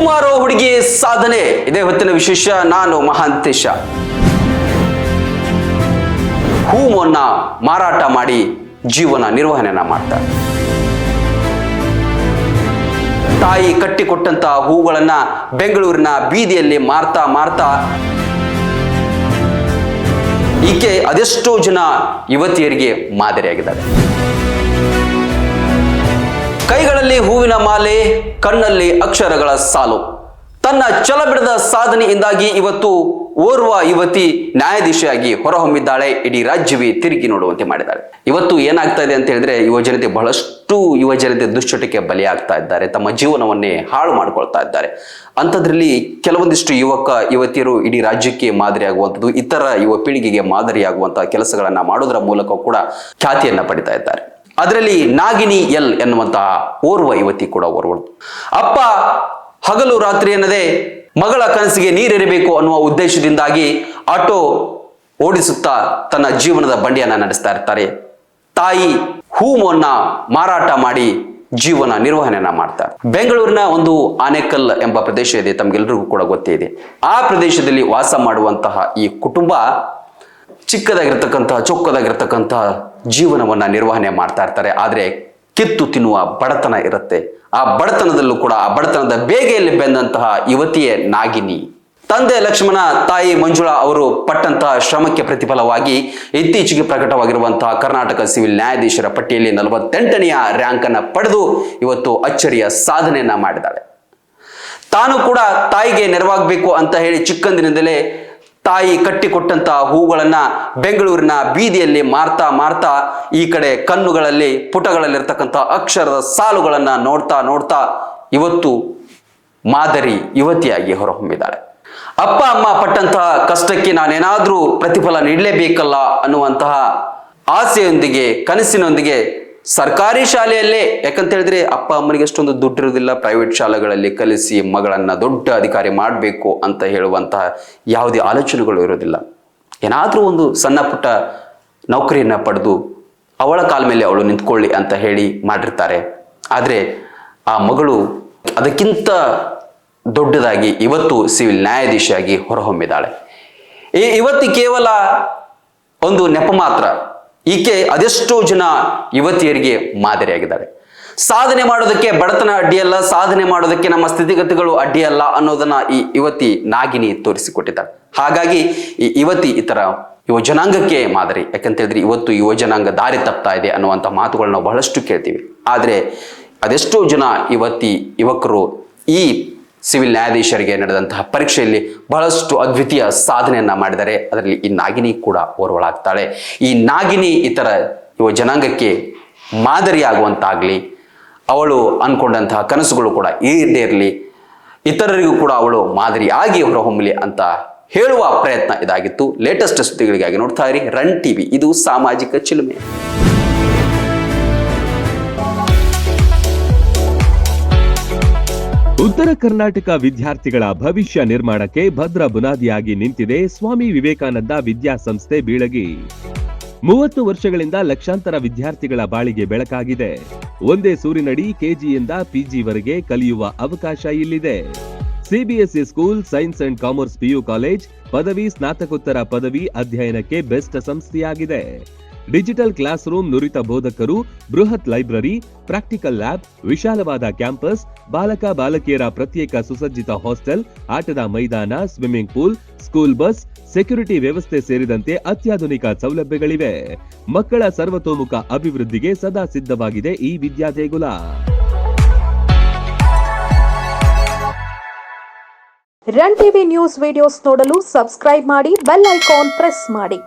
ಮಾರೋ ಹುಡುಗಿ ಸಾಧನೆ ಇದೇ ಹೊತ್ತಿನ ವಿಶೇಷ. ನಾನು ಮಹಾಂತೇಶ. ಹೂವನ್ನ ಮಾರಾಟ ಮಾಡಿ ಜೀವನ ನಿರ್ವಹಣೆಯನ್ನ ಮಾಡ್ತಾರೆ. ತಾಯಿ ಕಟ್ಟಿಕೊಟ್ಟಂತ ಹೂಗಳನ್ನ ಬೆಂಗಳೂರಿನ ಬೀದಿಯಲ್ಲಿ ಮಾರ್ತಾ ಈಕೆ ಅದೆಷ್ಟೋ ಜನ ಯುವತಿಯರಿಗೆ ಮಾದರಿಯಾಗಿದ್ದಾರೆ. ಕೈಗಳಲ್ಲಿ ಹೂವಿನ ಮಾಲೆ, ಕಣ್ಣಲ್ಲಿ ಅಕ್ಷರಗಳ ಸಾಲು. ತನ್ನ ಛಲಬಿಡದ ಸಾಧನೆಯಿಂದಾಗಿ ಇವತ್ತು ಓರ್ವ ಯುವತಿ ನ್ಯಾಯಾಧೀಶಿಯಾಗಿ ಹೊರಹೊಮ್ಮಿದ್ದಾಳೆ. ಇಡೀ ರಾಜ್ಯವೇ ತಿರುಗಿ ನೋಡುವಂತೆ ಮಾಡಿದ್ದಾಳೆ. ಇವತ್ತು ಏನಾಗ್ತಾ ಇದೆ ಅಂತ ಹೇಳಿದ್ರೆ, ಯುವಜನತೆ ಬಹಳಷ್ಟು ಯುವಜನತೆ ದುಶ್ಚಟಕ್ಕೆ ಬಲಿಯಾಗ್ತಾ ಇದ್ದಾರೆ, ತಮ್ಮ ಜೀವನವನ್ನೇ ಹಾಳು ಮಾಡ್ಕೊಳ್ತಾ ಇದ್ದಾರೆ. ಅಂಥದ್ರಲ್ಲಿ ಕೆಲವೊಂದಿಷ್ಟು ಯುವತಿಯರು ಇಡೀ ರಾಜ್ಯಕ್ಕೆ ಮಾದರಿಯಾಗುವಂಥದ್ದು, ಇತರ ಯುವ ಪೀಳಿಗೆಗೆ ಮಾದರಿಯಾಗುವಂತಹ ಕೆಲಸಗಳನ್ನ ಮಾಡೋದ್ರ ಮೂಲಕ ಕೂಡ ಖ್ಯಾತಿಯನ್ನ ಪಡಿತಾ ಇದ್ದಾರೆ. ಅದರಲ್ಲಿ ನಾಗಿನಿ ಎಲ್ ಎನ್ನುವಂತಹ ಓರ್ವ ಯುವತಿ ಕೂಡ ಓರ್ವಳು. ಅಪ್ಪ ಹಗಲು ರಾತ್ರಿ ಎನ್ನದೆ ಮಗಳ ಕನಸಿಗೆ ನೀರಿರಬೇಕು ಅನ್ನುವ ಉದ್ದೇಶದಿಂದಾಗಿ ಆಟೋ ಓಡಿಸುತ್ತಾ ತನ್ನ ಜೀವನದ ಬಂಡಿಯನ್ನ ನಡೆಸ್ತಾ ಇರ್ತಾರೆ. ತಾಯಿ ಹೂವನ್ನ ಮಾರಾಟ ಮಾಡಿ ಜೀವನ ನಿರ್ವಹಣೆಯನ್ನ ಮಾಡ್ತಾರೆ. ಬೆಂಗಳೂರಿನ ಒಂದು ಆನೇಕಲ್ ಎಂಬ ಪ್ರದೇಶ ಇದೆ, ತಮ್ಗೆಲ್ರಿಗೂ ಕೂಡ ಗೊತ್ತೇ ಇದೆ. ಆ ಪ್ರದೇಶದಲ್ಲಿ ವಾಸ ಮಾಡುವಂತಹ ಈ ಕುಟುಂಬ ಚಿಕ್ಕದಾಗಿರ್ತಕ್ಕಂತಹ ಚೊಕ್ಕದಾಗಿರ್ತಕ್ಕಂತಹ ಜೀವನವನ್ನ ನಿರ್ವಹಣೆ ಮಾಡ್ತಾ ಇರ್ತಾರೆ. ಆದ್ರೆ ಕಿತ್ತು ತಿನ್ನುವ ಬಡತನ ಇರುತ್ತೆ. ಆ ಬಡತನದಲ್ಲೂ ಕೂಡ ಆ ಬಡತನದ ಬೇಗೆಯಲ್ಲಿ ಬೆಂದಂತಹ ಯುವತಿಯೇ ನಾಗಿನಿ. ತಂದೆ ಲಕ್ಷ್ಮಣ, ತಾಯಿ ಮಂಜುಳಾ ಅವರು ಪಟ್ಟಂತಹ ಶ್ರಮಕ್ಕೆ ಪ್ರತಿಫಲವಾಗಿ ಇತ್ತೀಚೆಗೆ ಪ್ರಕಟವಾಗಿರುವಂತಹ ಕರ್ನಾಟಕ ಸಿವಿಲ್ ನ್ಯಾಯಾಧೀಶರ ಪಟ್ಟಿಯಲ್ಲಿ 48ನೇ ರ್ಯಾಂಕ್ ಅನ್ನ ಪಡೆದು ಇವತ್ತು ಅಚ್ಚರಿಯ ಸಾಧನೆಯನ್ನ ಮಾಡಿದ್ದಾಳೆ. ತಾನು ಕೂಡ ತಾಯಿಗೆ ನೆರವಾಗಬೇಕು ಅಂತ ಹೇಳಿ ಚಿಕ್ಕಂದಿನಿಂದಲೇ ತಾಯಿ ಕಟ್ಟಿಕೊಟ್ಟಂತಹ ಹೂಗಳನ್ನ ಬೆಂಗಳೂರಿನ ಬೀದಿಯಲ್ಲಿ ಮಾರ್ತಾ ಈ ಕಡೆ ಕಣ್ಣುಗಳಲ್ಲಿ ಪುಟಗಳಲ್ಲಿರ್ತಕ್ಕಂಥ ಅಕ್ಷರದ ಸಾಲುಗಳನ್ನ ನೋಡ್ತಾ ಇವತ್ತು ಮಾದರಿ ಯುವತಿಯಾಗಿ ಹೊರಹೊಮ್ಮಿದ್ದಾಳೆ. ಅಪ್ಪ ಅಮ್ಮ ಪಟ್ಟಂತಹ ಕಷ್ಟಕ್ಕೆ ನಾನೇನಾದ್ರೂ ಪ್ರತಿಫಲ ನೀಡಲೇಬೇಕಲ್ಲ ಅನ್ನುವಂತಹ ಆಸೆಯೊಂದಿಗೆ ಕನಸಿನೊಂದಿಗೆ ಸರ್ಕಾರಿ ಶಾಲೆಯಲ್ಲೇ, ಯಾಕಂತ ಹೇಳಿದ್ರೆ ಅಪ್ಪ ಅಮ್ಮನಿಗೆ ಅಷ್ಟೊಂದು ದುಡ್ಡು ಇರೋದಿಲ್ಲ, ಪ್ರೈವೇಟ್ ಶಾಲೆಗಳಲ್ಲಿ ಕಲಿಸಿ ಮಗಳನ್ನ ದೊಡ್ಡ ಅಧಿಕಾರಿ ಮಾಡಬೇಕು ಅಂತ ಹೇಳುವಂತಹ ಯಾವುದೇ ಆಲೋಚನೆಗಳು ಇರೋದಿಲ್ಲ. ಏನಾದ್ರೂ ಒಂದು ಸಣ್ಣ ಪುಟ್ಟ ನೌಕರಿಯನ್ನ ಪಡೆದು ಅವಳ ಕಾಲ ಮೇಲೆ ಅವಳು ನಿಂತ್ಕೊಳ್ಳಿ ಅಂತ ಹೇಳಿ ಮಾಡಿರ್ತಾರೆ. ಆದ್ರೆ ಆ ಮಗಳು ಅದಕ್ಕಿಂತ ದೊಡ್ಡದಾಗಿ ಇವತ್ತು ಸಿವಿಲ್ ನ್ಯಾಯಾಧೀಶಿಯಾಗಿ ಹೊರಹೊಮ್ಮಿದ್ದಾಳೆ. ಇವತ್ತು ಕೇವಲ ಒಂದು ನೆಪ ಮಾತ್ರ. ಈಕೆ ಅದೆಷ್ಟೋ ಜನ ಯುವತಿಯರಿಗೆ ಮಾದರಿಯಾಗಿದ್ದಾಳೆ. ಸಾಧನೆ ಮಾಡೋದಕ್ಕೆ ಬಡತನ ಅಡ್ಡಿಯಲ್ಲ, ಸಾಧನೆ ಮಾಡೋದಕ್ಕೆ ನಮ್ಮ ಸ್ಥಿತಿಗತಿಗಳು ಅಡ್ಡಿಯಲ್ಲ ಅನ್ನೋದನ್ನ ಈ ಯುವತಿ ನಾಗಿನಿ ತೋರಿಸಿಕೊಟ್ಟಿದ್ದಾಳೆ. ಹಾಗಾಗಿ ಈ ಯುವತಿ ಇತರ ಯುವ ಜನಾಂಗಕ್ಕೆ ಮಾದರಿ. ಯಾಕಂತ ಹೇಳಿದ್ರೆ ಇವತ್ತು ಯುವ ಜನಾಂಗ ದಾರಿ ತಪ್ತಾ ಇದೆ ಅನ್ನುವಂಥ ಮಾತುಗಳನ್ನ ನಾವು ಬಹಳಷ್ಟು ಕೇಳ್ತೀವಿ. ಆದರೆ ಅದೆಷ್ಟೋ ಜನ ಯುವಕರು ಈ ಸಿವಿಲ್ ನ್ಯಾಯಾಧೀಶರಿಗೆ ನಡೆದಂತಹ ಪರೀಕ್ಷೆಯಲ್ಲಿ ಬಹಳಷ್ಟು ಅದ್ವಿತೀಯ ಸಾಧನೆಯನ್ನ ಮಾಡಿದರೆ. ಅದರಲ್ಲಿ ಈ ನಾಗಿನಿ ಕೂಡ ಓರ್ವಳಾಗ್ತಾಳೆ. ಈ ನಾಗಿನಿ ಇತರ ಯುವ ಜನಾಂಗಕ್ಕೆ ಮಾದರಿಯಾಗುವಂತಾಗ್ಲಿ, ಅವಳು ಅನ್ಕೊಂಡಂತಹ ಕನಸುಗಳು ಕೂಡ ಈಡೇರಲಿ, ಇತರರಿಗೂ ಕೂಡ ಅವಳು ಮಾದರಿಯಾಗಿ ಹೊರಹೊಮ್ಮಲಿ ಅಂತ ಹೇಳುವ ಪ್ರಯತ್ನ ಇದಾಗಿತ್ತು. ಲೇಟೆಸ್ಟ್ ಸುದ್ದಿಗಳಿಗಾಗಿ ನೋಡ್ತಾ ಇರಿ ರನ್ ಟಿವಿ. ಇದು ಸಾಮಾಜಿಕ ಚಿಲುಮೆ. ಉತ್ತರ ಕರ್ನಾಟಕ ವಿದ್ಯಾರ್ಥಿಗಳ ಭವಿಷ್ಯ ನಿರ್ಮಾಣಕ್ಕೆ ಭದ್ರ ಬುನಾದಿಯಾಗಿ ನಿಂತಿದೆ ಸ್ವಾಮಿ ವಿವೇಕಾನಂದ ವಿದ್ಯಾಸಂಸ್ಥೆ ಬೀಳಗಿ. 30 ವರ್ಷಗಳಿಂದ ಲಕ್ಷಾಂತರ ವಿದ್ಯಾರ್ಥಿಗಳ ಬಾಳಿಗೆ ಬೆಳಕಾಗಿದೆ. ಒಂದೇ ಸೂರಿನಡಿ ಕೆಜಿಯಿಂದ ಪಿಜಿವರೆಗೆ ಕಲಿಯುವ ಅವಕಾಶ ಇಲ್ಲಿದೆ. CBSE school, science and commerce PU college, ಪದವಿ ಸ್ನಾತಕೋತ್ತರ ಪದವಿ ಅಧ್ಯಯನಕ್ಕೆ ಬೆಸ್ಟ್ ಸಂಸ್ಥೆಯಾಗಿದೆ. ಡಿಜಿಟಲ್ ಕ್ಲಾಸ್ ರೂಮ್, ನುರಿತ ಬೋಧಕರು, ಬೃಹತ್ ಲೈಬ್ರರಿ, ಪ್ರಾಕ್ಟಿಕಲ್ ಲ್ಯಾಬ್, ವಿಶಾಲವಾದ ಕ್ಯಾಂಪಸ್, ಬಾಲಕ ಬಾಲಕಿಯರ ಪ್ರತ್ಯೇಕ ಸುಸಜ್ಜಿತ ಹಾಸ್ಟೆಲ್, ಆಟದ ಮೈದಾನ, swimming pool, school bus, security ವ್ಯವಸ್ಥೆ ಸೇರಿದಂತೆ ಅತ್ಯಾಧುನಿಕ ಸೌಲಭ್ಯಗಳಿವೆ. ಮಕ್ಕಳ ಸರ್ವತೋಮುಖ ಅಭಿವೃದ್ಧಿಗೆ ಸದಾ ಸಿದ್ಧವಾಗಿದೆ ಈ ವಿದ್ಯಾದೇಗುಲ. ರನ್ ಟಿವಿ ನ್ಯೂಸ್ ವಿಡಿಯೋಸ್ ನೋಡಲು ಸಬ್ಸ್ಕ್ರೈಬ್ ಮಾಡಿ, ಬೆಲ್ ಐಕಾನ್ ಪ್ರೆಸ್ ಮಾಡಿ.